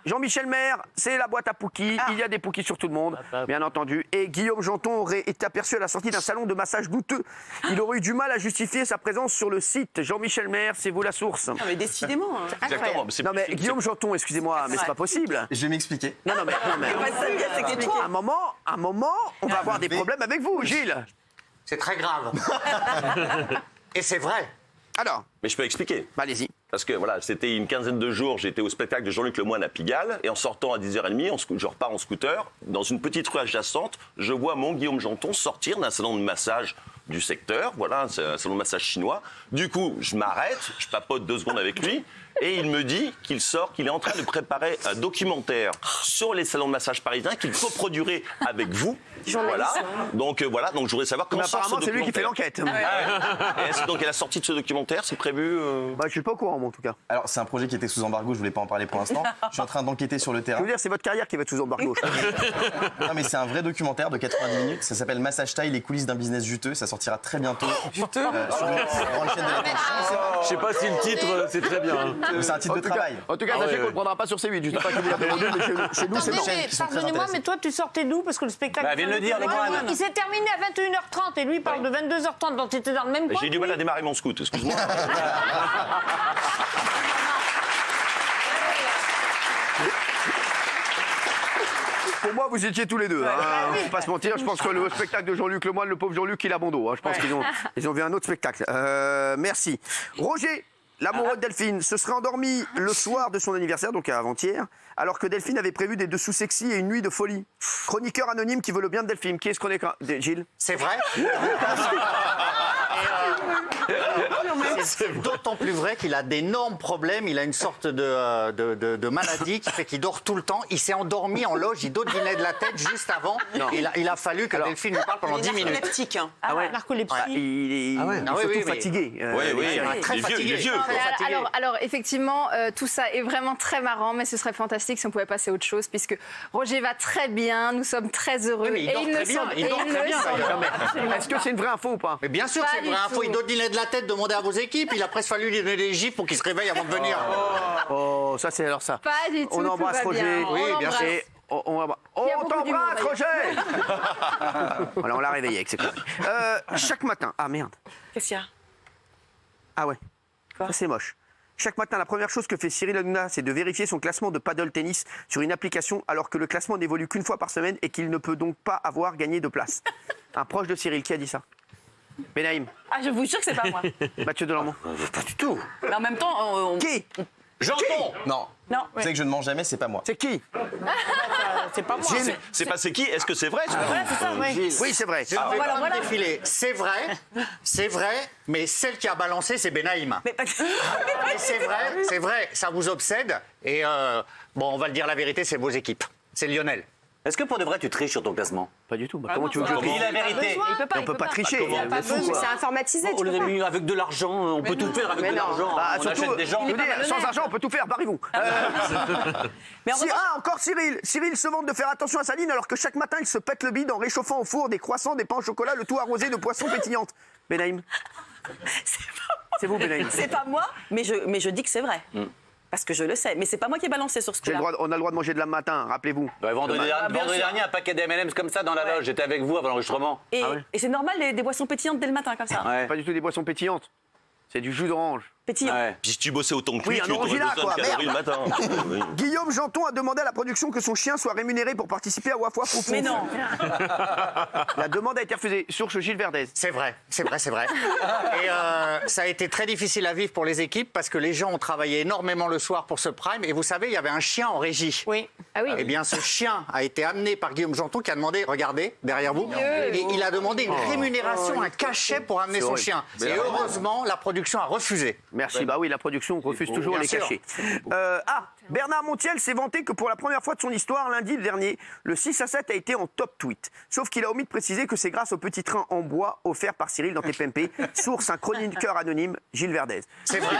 Jean-Michel Maire, c'est la boîte à Pookie. Il y a des Pookies sur tout le monde, bien entendu. Et Guillaume Janton aurait été aperçu à la sortie d'un salon de massage douteux. Il aurait eu du mal à justifier sa présence sur le site. Jean-Michel Maire, c'est vous la source. Non, mais décidément. Exactement. Non mais Guillaume Janton, excusez-moi, mais c'est pas possible. Je vais m'expliquer. Non mais C'est toi. un moment, on va avoir des problèmes avec vous, Gilles. C'est très grave. Et c'est vrai. Alors, Mais je peux expliquer. allez-y. Parce que voilà, c'était une quinzaine de jours, j'étais au spectacle de Jean-Luc Lemoyne à Pigalle, et en sortant à 10h30, je repars en scooter, dans une petite rue adjacente, je vois mon Guillaume Janton sortir d'un salon de massage du secteur, voilà, c'est un salon de massage chinois. Du coup, je m'arrête, je papote 2 secondes avec lui, et il me dit qu'il est en train de préparer un documentaire sur les salons de massage parisiens qu'il coproduirait avec vous. Voilà. Donc je voudrais savoir comment Mais sort ce apparemment, c'est lui qui fait documentaire. l'enquête. Et est-ce donc à la sortie de ce documentaire, c'est prévu Bah, je suis pas au courant, moi, en tout cas. Alors, c'est un projet qui était sous embargo, je voulais pas en parler pour l'instant. Je suis en train d'enquêter sur le Je terrain. veux dire, c'est votre carrière qui va être sous embargo. Non, mais c'est un vrai documentaire de 90 minutes. Ça s'appelle Massage Style, les coulisses d'un business juteux. Ça sortira très bientôt. Juteux sur une grande chaîne de la télévision. Je sais pas si le titre, c'est très bien. hein. C'est un titre de travail. En tout cas, sachez qu'on ne le prendra pas sur C8. Je sais pas qui vous l'a demandé, mais chez nous, c'est non. chaînes qui sont très Pardonnez-moi, intéressées. mais toi, tu sortais d'où? Parce que le spectacle. Bah, viens de le dire, les moines. Il s'est terminé à 21h30 et lui, il parle de 22h30, donc tu étais dans le même coin. J'ai du mal à démarrer mon scoot, excuse-moi. Pour moi, vous étiez tous les deux. Hein. Faut pas se mentir. Je pense que le spectacle de Jean-Luc Lemoyne, le pauvre Jean-Luc, il a bon dos. Hein. Je pense qu'ils ont vu un autre spectacle. Merci. Roger, l'amoureux de Delphine, se serait endormi le soir de son anniversaire, donc avant-hier, alors que Delphine avait prévu des dessous sexy et une nuit de folie. Chroniqueur anonyme qui veut le bien de Delphine. Qui est ce chroniqueur? Gilles? C'est vrai. C'est d'autant plus vrai qu'il a d'énormes problèmes. Il a une sorte de maladie qui fait qu'il dort tout le temps. Il s'est endormi en loge, il dodelinait de la tête juste avant. Il a fallu que Delphine lui parle pendant 10 minutes. Narcoleptique. Hein. Ah ouais. Narcolepsie. Il est surtout oui, mais- fatigué. Oui, très les vieux, fatigué. les vieux. Très fatigué. Alors, effectivement, tout ça est vraiment très marrant, mais ce serait fantastique si on pouvait passer à autre chose, puisque Roger va très bien, nous sommes très heureux. Oui, mais il dort très bien, il dort très bien, d'ailleurs. Est-ce que c'est une vraie info ou pas? Mais bien sûr, Pas c'est une du vraie info. tout. Il dodelinait de la tête, demandez à vos équipes. Il a presque fallu lui donner des gifs pour qu'il se réveille avant de venir. Oh, ça c'est alors ça. Pas du tout. On tout embrasse va Roger. bien. Oui, On bien sûr. l'embrasse. Et on Il y a beaucoup t'embrasse, d'humour, Roger. Voilà, on l'a réveillé avec ses conneries. Chaque matin. Ah merde. Qu'est-ce qu'il y a? Ah ouais. Ça c'est moche. Chaque matin, la première chose que fait Cyril Hanouna, c'est de vérifier son classement de paddle tennis sur une application, alors que le classement n'évolue qu'une fois par semaine et qu'il ne peut donc pas avoir gagné de place. Un proche de Cyril, qui a dit ça? Benaïm. Ah, je vous jure que c'est pas moi. Mathieu Delormeau. Pas du tout. Mais en même temps, Qui? Janton. Non. Non, Vous savez que je ne mens jamais, c'est pas moi. C'est qui? c'est pas moi. C'est pas c'est qui? Est-ce que c'est vrai? Voilà, c'est ça, oui. Oui, c'est vrai. Je ne vais voilà, pas voilà. me défiler. C'est vrai, mais celle qui a balancé, c'est Benaïm. Mais pas... Mais c'est vrai, ça vous obsède. Et bon, on va le dire la vérité, c'est vos équipes. C'est Lionel. Est-ce que pour de vrai, tu triches sur ton classement? Pas du tout. Bah, Ah comment non, tu veux que je Dis la vérité. Il peut pas, On peut pas tricher. Il a pas Fou, besoin. quoi. C'est informatisé, On les a mis avec de l'argent, on peut tout faire avec de l'argent. Bah, On surtout, achète des gens. je veux dire, sans argent, on peut tout faire, barrez-vous. Mais en revanche, Encore Cyril. Cyril se vante de faire attention à sa ligne alors que chaque matin, il se pète le bide en réchauffant au four des croissants, des pains au chocolat, le tout arrosé de poissons pétillantes. Benaïm. C'est vous, Benaïm. c'est pas moi, mais je dis que c'est vrai. Parce que je le sais. Mais c'est pas moi qui ai balancé sur ce coup-là. On a le droit de manger de la matin, rappelez-vous. Ouais, vendredi bien sûr. dernier, un paquet d'M&M's comme ça dans la loge. J'étais avec vous avant l'enregistrement. Et, Ah ouais. et c'est normal, des boissons pétillantes dès le matin, comme ça. Ouais. Pas du tout des boissons pétillantes. C'est du jus d'orange. Pétillant. Ouais. Puis si tu bossais autant que lui, Oui, un tu aurais orangina, besoin de quoi, calories le matin. Oui. Guillaume Janton a demandé à la production que son chien soit rémunéré pour participer à Waf Waf Ouf Ouf. Mais non. La demande a été refusée. Source Gilles Verdez. C'est vrai. Et ça a été très difficile à vivre pour les équipes parce que les gens ont travaillé énormément le soir pour ce prime. Et vous savez, il y avait un chien en régie. Oui. Ah oui. Eh bien, ce chien a été amené par Guillaume Janton qui a demandé, regardez, derrière vous, et il a demandé une rémunération, un cachet pour amener son horrible. chien. Et heureusement, la production a refusé. Merci. Bah oui, la production refuse toujours Bien les sûr. cachets. Bernard Montiel s'est vanté que pour la première fois de son histoire, lundi dernier, le 6-7 a été en top tweet. Sauf qu'il a omis de préciser que c'est grâce au petit train en bois offert par Cyril dans TPMP. Source, un chroniqueur anonyme, Gilles Verdez. C'est vrai.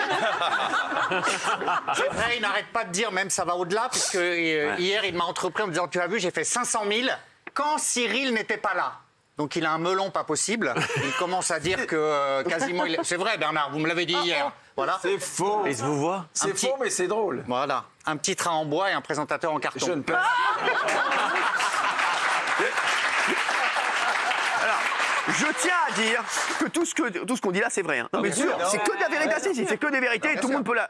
C'est vrai, il n'arrête pas de dire, même ça va au-delà, puisque hier, il m'a entrepris en me disant, tu as vu, j'ai fait 500 000 quand Cyril n'était pas là. Donc il a un melon pas possible. Il commence à dire que quasiment... C'est vrai, Bernard, vous me l'avez dit hier. Voilà. C'est faux. Et se vous voit C'est faux, mais c'est drôle. Voilà. un petit train en bois et un présentateur en carton. Je ne peux. Je tiens à dire que tout ce qu'on dit là, c'est vrai. Hein. Non, mais sûr, c'est que de la vérité. C'est que des vérités et tout le monde peut la.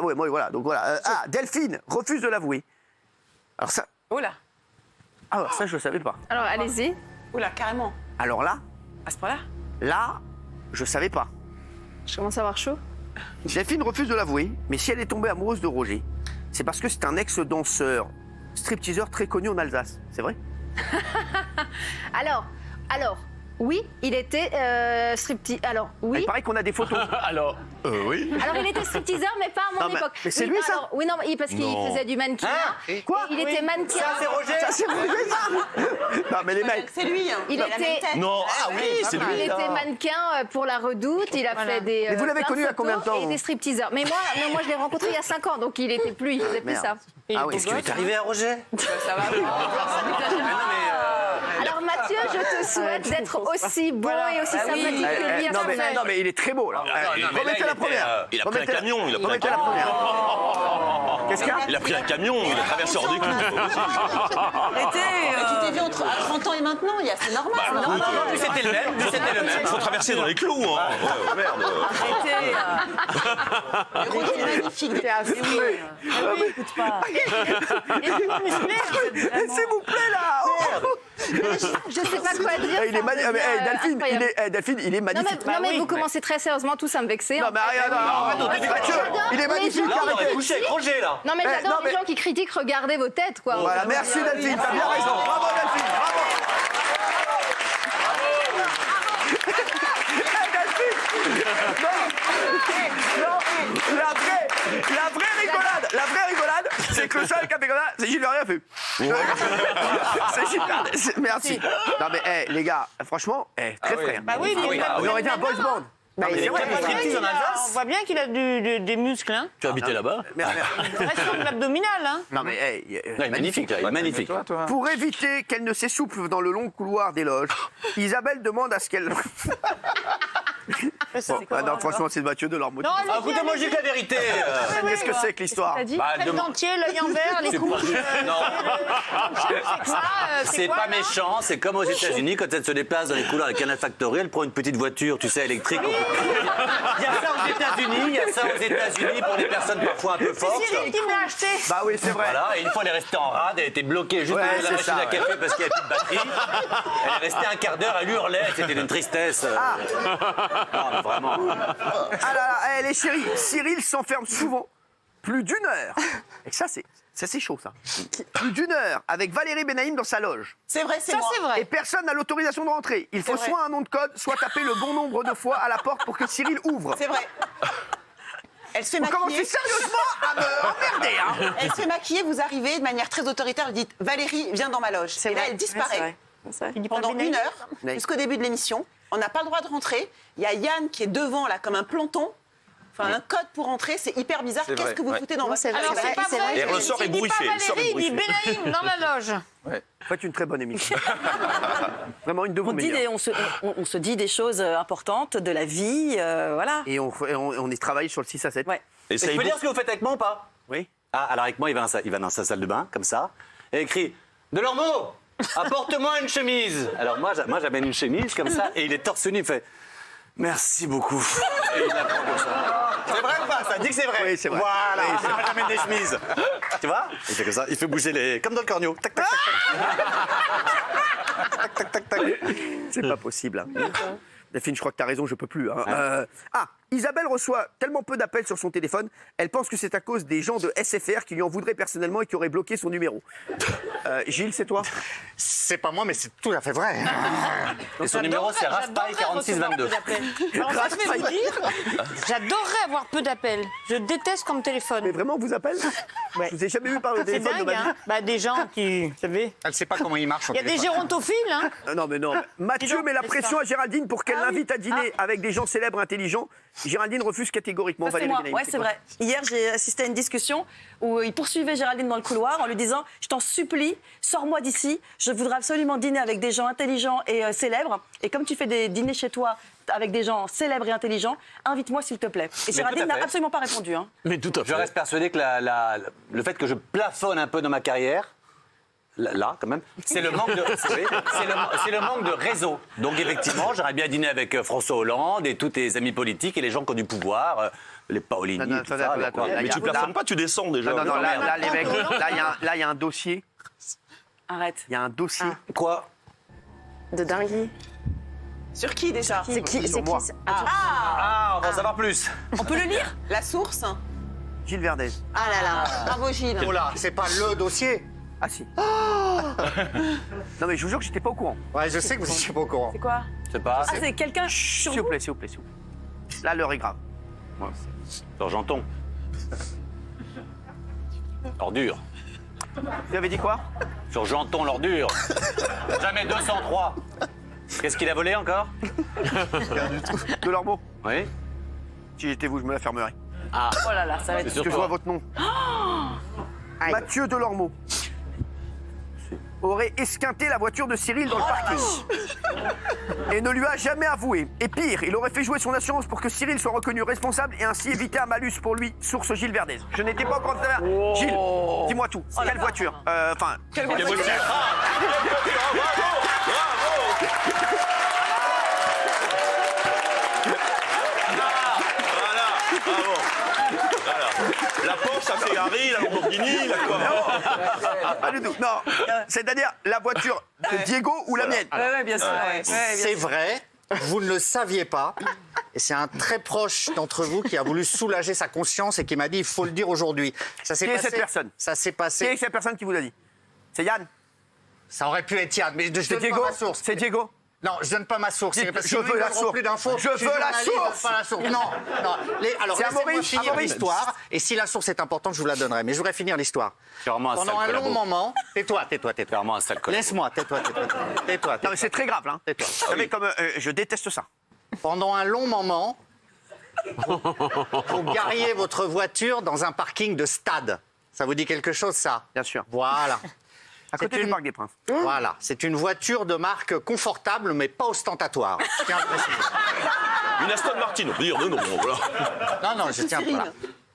Ouais, moi, voilà. Donc voilà. Delphine refuse de l'avouer. Alors ça. Oula, Ah, ça, je ne savais pas. Alors, allez-y. oula, carrément. Alors là, À ce point-là. je savais pas. Je commence à avoir chaud. Delphine refuse de l'avouer, mais si elle est tombée amoureuse de Roger, c'est parce que c'est un ex-danseur, stripteaseur très connu en Alsace. C'est vrai? Alors, oui, il était striptease. Alors, oui. Il paraît qu'on a des photos. Alors, Oui. Alors, il était stripteaseur, mais pas à mon Non, mais- époque. mais c'est Oui, lui, pas ça alors- Oui, non, parce qu'il Non. faisait du mannequin. Quoi? Il était mannequin. c'est Roger. Ça, c'est Roger, ça. Non, mais les mecs. C'est lui. Hein. Il a la même était- tête. Non, ah oui, c'est Il lui. était mannequin pour la Redoute, il a fait des. Mais vous l'avez plein connu de il y a combien de photos temps, et Il vous était stripteaseur. Mais moi, je l'ai rencontré il y a 5 ans, donc il était plus, il faisait plus Merde. ça. Ah oui. Qu'est-ce qui lui est arrivé à Roger? Ça va. Alors Mathieu, je te souhaite d'être aussi bon et aussi sympathique que lui à Non, son âge. mais il est très beau, là. non, mais là, Remettez il la était, première. il a pris un Remettez la- camion, il a pris un Remettez la camion. première. Qu'est-ce qu'il y a? Il a pris un camion, il a traversé hors des clous. Tu t'es vu à 30 ans et maintenant, c'est normal. Bah, c'est normal. écoute, C'était le même. C'était le même. Il faut traverser dans les clous, hein. Ouais, merde. Arrêtez. Roger est magnifique. T'es assez oui. Écoute pas. S'il vous plaît, là. Oh. Je sais pas quoi dire. Il est ça me magnifique. devient, Delphine, incroyable. Delphine, il est Non magnifique. mais, vous commencez très sérieusement tous à me vexer. Non, en mais fait. rien, non. Mathieu, il est magnifique, Là, on aurait arrêtez. couché avec Roger, là. Non mais Eh, j'adore non, mais- les gens qui critiquent, regardez vos têtes quoi. Voilà, merci Delphine, t'as bien raison. Bravo Delphine, bravo. Non, la vraie rigolade, c'est que le seul qui a fait comme ça, c'est Gilles Verrier a fait. C'est super, merci. Non mais les gars, franchement, très frais. Bah oui, mais On aurait été un boys band. Non, mais c'est vrai. on voit bien qu'il a des muscles. Hein. Tu habitais là-bas? Pression de l'abdominal. Hein. Non mais Non, il est magnifique, là, il est magnifique. pour éviter qu'elle ne s'essouffle dans le long couloir des loges, Isabelle demande à ce qu'elle. Non, franchement, c'est Mathieu de leur motif. Non, Ah, écoutez, moi, je dis que la vérité. Qu'est-ce que c'est que l'histoire? Bah, Le dentier, l'œil en vert, les couches. Non, c'est quoi, pas là méchant, c'est comme aux États-Unis quand elle se déplace dans les couloirs avec Canal Factory, elle prend une petite voiture, tu sais, électrique. Il y a ça aux États-Unis, pour les personnes parfois un peu fortes. C'est Cyril qui me l'a acheté. Bah oui, c'est vrai. Voilà, et une fois elle est restée en rade, elle était bloquée juste Ouais, devant la c'est machine ça, à café parce qu'il n'y avait plus de batterie. Elle est restée un quart d'heure, elle hurlait, c'était d'une tristesse. Non, mais vraiment. Ah là là, les chéris, Cyril s'enferme souvent plus d'une heure. Et ça, c'est chaud, ça. Plus d'une heure avec Valérie Benaïm dans sa loge. C'est vrai, c'est Ça, moi. c'est Et vrai. personne n'a l'autorisation de rentrer. Il faut vrai. soit un nom de code, soit taper le bon nombre de fois à la porte pour que Cyril ouvre. C'est vrai. Elle se fait Vous commencez maquiller. sérieusement à me emmerder, hein. Elle se fait maquiller, vous arrivez de manière très autoritaire, vous dites Valérie, viens dans ma loge. Et là, elle disparaît. Pendant une heure, Oui. jusqu'au début de l'émission. On n'a pas le droit de rentrer. Il y a Yann qui est devant, là, comme un planton. Enfin, un code pour rentrer, c'est hyper bizarre. C'est Qu'est-ce vrai, que vous ouais. foutez dans votre c'est vrai, Alors, c'est pas c'est vrai. Et elle ressort Il dit pas ébouriffée, elle sort Valérie, il dit ébouriffée. Benaïm dans la loge. Faites une très bonne émission. Vraiment une de vos On, dit meilleures. des- on se dit des choses importantes de la vie, voilà. Et on est travaillé sur le 6 à 7. Ouais. Et ça Je peux dire ce que vous faites avec moi ou pas? Oui. Ah, alors avec moi, il va dans sa salle de bain, comme ça, et il écrit « Delormeau, apporte-moi une chemise !» Alors moi, j'amène une chemise, comme ça, et il est torse nu, il fait « Merci beaucoup !» Et il la prend comme ça. C'est vrai ou pas? Ça dit que c'est vrai. Oui, c'est vrai. Voilà, Oui, c'est moi j'amène des chemises. Tu vois? Il fait comme ça, il fait bouger les... Comme dans le corneau. Tac, tac, tac, tac. Tac, tac, tac, tac. C'est pas possible. Hein. Delphine, je crois que tu as raison, je peux plus. Hein. Isabelle reçoit tellement peu d'appels sur son téléphone, elle pense que c'est à cause des gens de SFR qui lui en voudraient personnellement et qui auraient bloqué son numéro. Gilles, c'est toi? C'est pas moi, mais c'est tout à fait vrai. Et son numéro, c'est Raspail 4622. Alors, ça, je vais vous dire, j'adorerais avoir peu d'appels. Je déteste comme Mais téléphone. vraiment, on vous appelle? Ouais. Je vous ai jamais vu par le C'est téléphone de dingue, ma vie. hein. Bah, des gens qui, vous savez. Elle sait pas comment il marche. Il y a des gérontophiles, hein. Non, mais non. Mathieu Dis donc, met la c'est pression ça. à Géraldine pour qu'elle Ah oui. l'invite à dîner avec des gens célèbres intelligents. Géraldine refuse catégoriquement. Ça, c'est Valérie moi. Benaïm, Ouais, c'est quoi vrai. Hier, j'ai assisté à une discussion où il poursuivait Géraldine dans le couloir en lui disant « Je t'en supplie, sors-moi d'ici. Je voudrais absolument dîner avec des gens intelligents et célèbres. Et comme tu fais des dîners chez toi avec des gens célèbres et intelligents, invite-moi s'il te plaît. » Et Géraldine tout à n'a fait. absolument pas répondu. Hein. Mais tout à fait. Je reste persuadé que le fait que je plafonne un peu dans ma carrière, là quand même, c'est le manque de, c'est le manque de réseau. Donc effectivement, j'aurais bien dîné avec François Hollande et tous tes amis politiques et les gens qui ont du pouvoir, les Paolini, Non, non, tout attends, ça. attends, avec- là, Mais tu plafonnes pas, tu descends déjà. Non, non, non, Merde. là, les mecs, là, il y a un dossier. Arrête. Il y a un dossier. Quoi? De dinguerie. Sur qui déjà C'est qui? Sur moi. Ah, on va en savoir plus. On peut le lire La source Gilles Verdez. Ah là là. Bravo Gilles. Oh là, c'est pas le dossier. Ah si. Non mais je vous jure que j'étais pas au courant. Ouais, je sais que vous n'étiez pas au courant. C'est quoi C'est pas. Ah, c'est quelqu'un sur S'il vous vous plaît, s'il vous plaît, s'il vous plaît. Là, l'heure est grave. Sur Janton. L'ordure. Vous avez dit quoi? Sur Janton, l'ordure. Jamais 203. Qu'est-ce qu'il a volé encore? De leurs mots. Oui. Si j'étais vous, je me la fermerais. Oh là là, ça va être... C'est Parce sur que je vois toi. votre nom. Mathieu Delormeau aurait esquinté la voiture de Cyril dans le parking et ne lui a jamais avoué. Et pire, il aurait fait jouer son assurance pour que Cyril soit reconnu responsable et ainsi éviter un malus pour lui, source Gilles Verdez. Je n'étais pas encore train de... Gilles, dis-moi tout. Quelle voiture? Enfin, Quelle voiture Voilà, bravo. Voilà. La Porsche, la Ferrari, la Lamborghini, la quoi? pas du tout. Non, c'est-à-dire la voiture de Diego ou la mienne. Ouais, bien sûr. ouais. Ouais, bien C'est vrai, vous ne le saviez pas. Et c'est un très proche d'entre vous qui a voulu soulager sa conscience et qui m'a dit il faut le dire aujourd'hui. Ça s'est Qui est passé. cette personne Ça s'est Qui passé. est cette personne qui vous a dit? C'est Yann? Ça aurait pu être Yann, mais je C'est donne Diego? pas ma source. C'est Diego? Non, je donne pas ma source. Dites, C'est parce je que veux la source. plus d'infos. Je suis veux la journaliste, je source. donne pas la source. Non, non. Alors, C'est laissez-moi Amaury, finir Amaury. l'histoire. Et si la source est importante, je vous la donnerai. Mais je voudrais finir l'histoire. C'est vraiment un Pendant sale un long collabo. moment. Tais-toi. C'est vraiment un sale collabo. Laisse-moi, tais-toi. Non mais c'est très grave là. Tais-toi. Vous savez comme je déteste ça. Pendant un long moment, vous gariez votre voiture dans un parking de stade. Ça vous dit quelque chose, ça? Bien sûr. Voilà. À côté C'est du une- Parc des Princes. Voilà. C'est une voiture de marque confortable, mais pas ostentatoire. Je tiens à le préciser. Une Aston Martin, on peut dire, non, voilà. Non, je tiens. Voilà.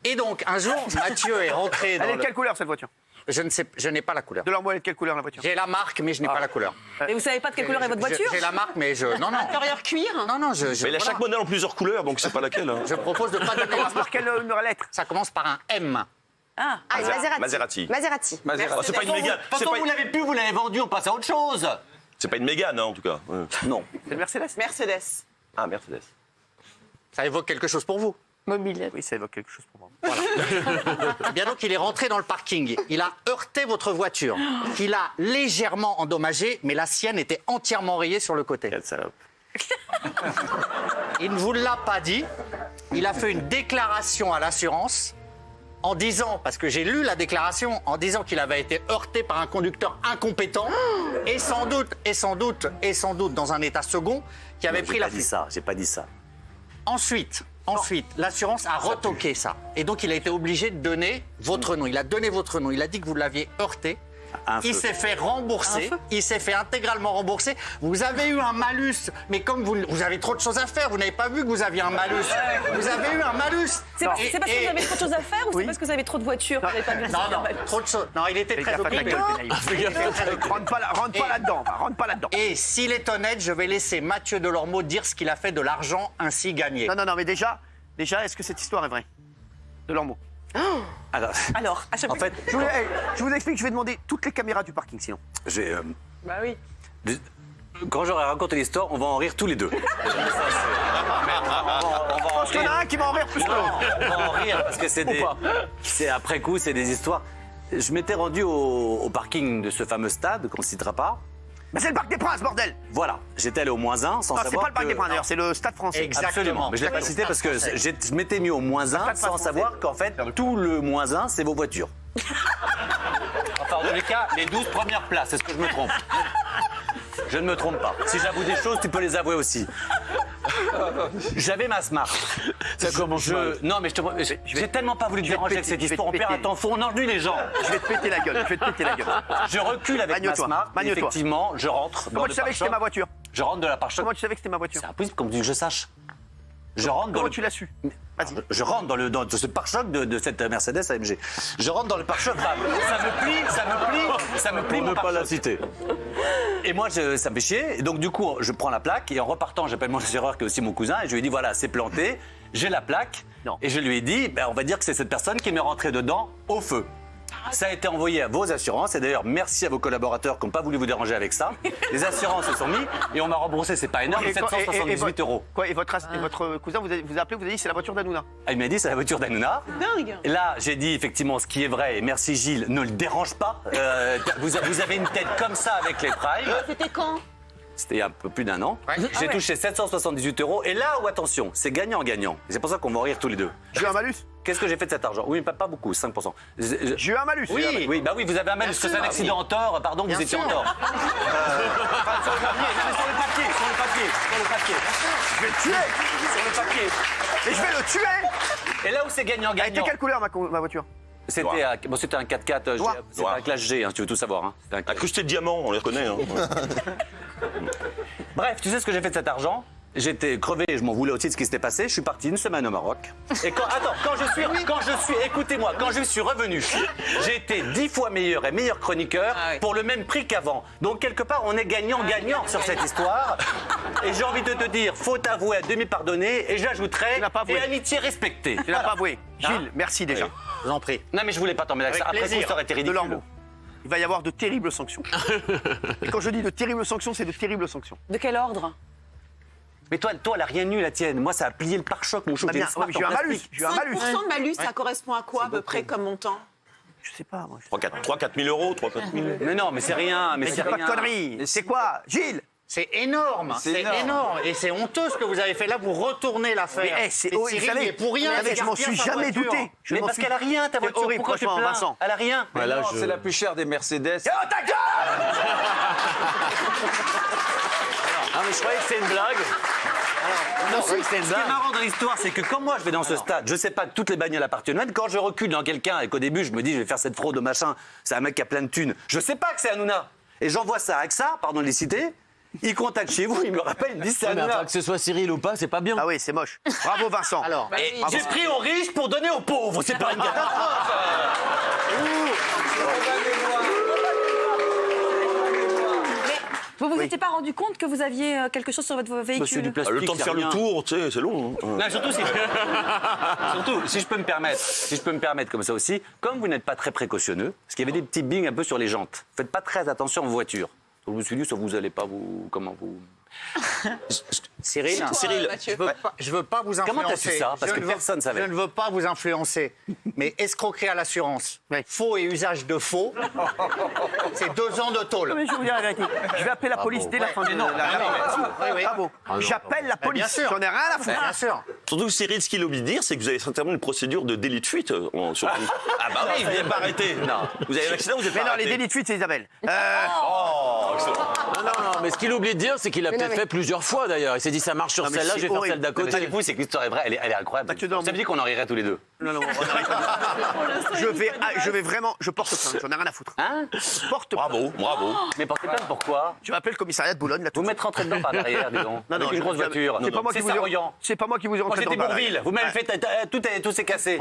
Et donc, un jour, Mathieu est rentré dans Elle est de le... quelle couleur cette voiture? Je n'ai pas la couleur. De leur elle est de quelle couleur la voiture? J'ai la marque, mais je n'ai pas la couleur. Et vous savez pas de quelle couleur est votre voiture J'ai la marque, mais je... Non. Intérieur cuir Non, je... Mais il y a chaque modèle en plusieurs couleurs, donc c'est pas laquelle. Hein. Je propose de pas donner la Par marque. quelle lettre? Ça commence par un M. Ah, Ah, Maserati. Maserati. Oh, c'est pas une Mégane. C'est pas, vous l'avez pu, vous l'avez vendu, on passe à autre chose. c'est pas une Mégane, hein, en tout cas. Ouais. Non. C'est le Mercedes? Mercedes. Ah, Mercedes. Ça évoque quelque chose pour vous. Mobilette. Oui, ça évoque quelque chose pour moi. Eh bien donc, il est rentré dans le parking. Il a heurté votre voiture. Il a légèrement endommagé, mais la sienne était entièrement rayée sur le côté. Quelle salope. Il ne vous l'a pas dit. Il a fait une déclaration à l'assurance en disant, parce que j'ai lu la déclaration, en disant qu'il avait été heurté par un conducteur incompétent et sans doute dans un état second qui avait pris la J'ai pas dit fuite. ça, j'ai pas dit ça. Ensuite, l'assurance a retoqué ça. Et donc, il a été obligé de donner votre nom. Il a donné votre nom. Il a dit que vous l'aviez heurté. Un Il feu. s'est fait rembourser. Il s'est fait intégralement rembourser. Vous avez eu un malus, mais comme vous avez trop de choses à faire, vous n'avez pas vu que vous aviez un malus. Vous avez eu un malus. C'est parce que vous avez trop de choses à faire ou c'est Oui. parce que vous avez trop de voitures que vous n'avez pas vu le Non, salaire trop de choses. Non, il était Fais très gaffe à ta occupé. gueule, Benaïm. Rentre pas là-dedans. Rentre pas là-dedans. Et s'il est honnête, je vais laisser Mathieu Delormeau dire ce qu'il a fait de l'argent ainsi gagné. Non, mais déjà, est-ce que cette histoire est vraie? De leur mot. Alors, à chaque En fois. fait, Je vous explique, je vais demander toutes les caméras du parking sinon. j'ai, Bah oui. quand j'aurai raconté l'histoire, on va en rire tous les deux. Parce qu'il y en a un qui va en rire plus que l'autre. On va en rire parce que c'est après coup, c'est des histoires. Je m'étais rendu au parking de ce fameux stade qu'on ne citera pas. Mais c'est le Parc des Princes, bordel! Voilà, j'étais allé au -1 sans Non, c'est savoir pas le Parc que- des Princes d'ailleurs, c'est le Stade français. Exact. Absolument, mais je ne l'ai pas cité parce que je m'étais mis au -1 sans savoir qu'en fait, tout le -1, c'est vos voitures. Enfin, en tous les cas, les 12 premières places, est-ce que je me trompe? Je ne me trompe pas. Si j'avoue des choses, tu peux les avouer aussi. J'avais ma Smart. Ça commence mal. Non, mais j'ai tellement pas voulu te je vais te déranger avec péter, cette je vais histoire. te On perd un péter. temps fou, on ennuie les gens. Je vais te péter la gueule, je vais te péter la gueule. Je recule avec ma Magne-toi, Smart. magne-toi. Effectivement, je rentre. Comment tu savais que c'était ma voiture? Je rentre de la pare-choc. Comment tu savais que c'était ma voiture? C'est impossible comme que je sache. Je rentre dans Comment le... tu l'as su? Vas-y. Je rentre dans ce pare-choc de cette Mercedes AMG. Je rentre dans le pare-choc, bam. Ça me plie Pour mon ne pas la pare-choc. citer. Et moi, ça me fait chier. Et donc, du coup, je prends la plaque et en repartant, j'appelle mon assureur qui est aussi mon cousin et je lui ai dit voilà, c'est planté, j'ai la plaque. Non. Et je lui ai dit, on va dire que c'est cette personne qui m'est rentrée dedans au feu. Ça a été envoyé à vos assurances et d'ailleurs, merci à vos collaborateurs qui n'ont pas voulu vous déranger avec ça. Les assurances se sont mis et on m'a remboursé, c'est pas énorme, Et quoi- 778 euros. Quoi, et votre cousin vous a appelé, vous avez dit c'est la voiture d'Anouna? Il m'a dit c'est la voiture d'Anouna. Dingue. Et là, j'ai dit effectivement ce qui est vrai, et merci Gilles, ne le dérange pas. Vous avez une tête comme ça avec les primes. C'était quand? C'était il y a un peu plus d'1 an. J'ai touché 778 euros. Et là où, attention, c'est gagnant-gagnant. Et c'est pour ça qu'on va en rire tous les deux. J'ai eu un malus? Qu'est-ce que j'ai fait de cet argent? Oui, pas beaucoup, 5%. J'ai eu un malus. Oui, oui, bah oui, vous avez un malus, parce que c'est un accident en tort, pardon, vous étiez en tort. Sur le papier. Je vais le tuer. Sur le papier. Et je vais le tuer. Et là où c'est Elle était gagnant-gagnant, quelle couleur ma voiture? c'était un 4x4, Noir. c'était un classe G, hein, si tu veux tout savoir. Hein. C'était un classe G. Incrusté de diamants, on les reconnaît. Hein. Bref, tu sais ce que j'ai fait de cet argent? J'étais crevé et je m'en voulais aussi de ce qui s'était passé. Je suis parti une semaine au Maroc. Et quand je suis revenu, j'ai été 10 fois meilleur et meilleur chroniqueur pour le même prix qu'avant. Donc quelque part, on est gagnant-gagnant sur cette histoire. Et j'ai envie de te dire, faute avouée à demi pardonnée, et j'ajouterai, Tu l'as pas avoué. et amitié respectée. Tu l'as pas avoué. Gilles, merci déjà. Je vous en prie. Non mais je voulais pas t'embêter avec ça. Après tout, ça aurait été De ridicule. Lormeaux. Il va y avoir de terribles sanctions. Et quand je dis de terribles sanctions, c'est de terribles sanctions. De quel ordre? Mais toi, elle a rien eu la tienne. Moi, ça a plié le pare-choc, mon chou. Bah bien, ouais, mais j'ai eu un malus. J'ai eu un malus. 5% de malus, ça correspond à quoi à peu près comme montant? Je sais pas, moi. 3-4 000 euros, 3-4 000 euros. Mais non, mais c'est rien. Mais Mais c'est c'est pas rien. de conneries. C'est quoi? Gilles? C'est énorme, c'est énorme. Et c'est honteux ce que vous avez fait là, vous retournez l'affaire. Mais c'est Et horrible. Cyril, il est pour rien. Vous savez, il je m'en garde suis bien sa jamais voiture. douté. Je Mais m'en parce suis- qu'elle a rien, ta C'est voiture. horrible, Pourquoi tu te franchement, plains? Vincent. Elle a rien. Non, c'est la plus chère des Mercedes. Oh, ta gueule! Ah, mais je croyais que c'était une blague. Non, ce qui est marrant dans l'histoire, c'est que quand moi je vais dans ce stade, je sais pas que toutes les bagnoles appartiennent. Quand je recule dans quelqu'un et qu'au début je me dis je vais faire cette fraude au machin, c'est un mec qui a plein de thunes. Je sais pas que c'est Hanouna. Et j'envoie ça à AXA, pardon de les citer. Il contacte chez vous, il me rappelle, il me dit c'est Hanouna. Que ce soit Cyril ou pas, c'est pas bien. Ah oui, c'est moche. Bravo Vincent. Alors, J'ai pris aux riches pour donner aux pauvres. C'est pas une catastrophe. Vous vous étiez pas rendu compte que vous aviez quelque chose sur votre véhicule? C'est du plastique. Le temps de c'est faire le rien. tour, tu sais, c'est long. Hein. Non, surtout, si je peux me permettre comme ça aussi, comme vous n'êtes pas très précautionneux, parce qu'il y avait des petits bings un peu sur les jantes, faites pas très attention aux voitures. Donc, je me suis dit, ça vous allez pas vous... Comment vous... Cyril, je veux pas vous influencer. Comment t'as su ça? Parce Je que ne veux- personne savait. Je ne veux pas vous influencer. Mais escroquerie à l'assurance, faux et usage de faux, c'est 2 ans de tôle. Mais je vais vous dire la vérité. Je vais appeler la police dès la fin de la Bravo. J'appelle la police. bien sûr. J'en ai rien à foutre. Bien sûr. Surtout que Cyril, ce qu'il oublie de dire, c'est que vous avez certainement une procédure de délit de fuite. Surtout. Ah bah oui, vous n'avez pas arrêté. Non. Vous avez un accident, vous n'avez Mais pas non, arrêté. les délits de fuite, c'est Isabelle. Non, mais ce qu'il oublie de dire, c'est qu'il a peut-être fait plusieurs fois d'ailleurs. Il s'est dit ça marche sur Non, mais celle-là, c'est je vais faire horrible. celle d'à Le truc côté. qui est fou, c'est que l'histoire est vraie, elle est incroyable. Mathieu Dormont. Ça veut dire qu'on en rirait tous les deux. Non, je vais vraiment, je porte plainte. J'en ai rien à foutre. Hein? Je porte plainte. Bravo. Mais portez plainte, pourquoi? Je vais appeler le commissariat de Boulogne. Là, tout Vous de m'êtes rentré dedans par derrière, dis donc. Non, Avec une grosse voiture. C'est pas moi qui vous ai. Saroyan. C'est pas moi qui vous ai Moi rentré j'étais dedans. Bourville. Vous m'avez fait. Tout s'est cassé.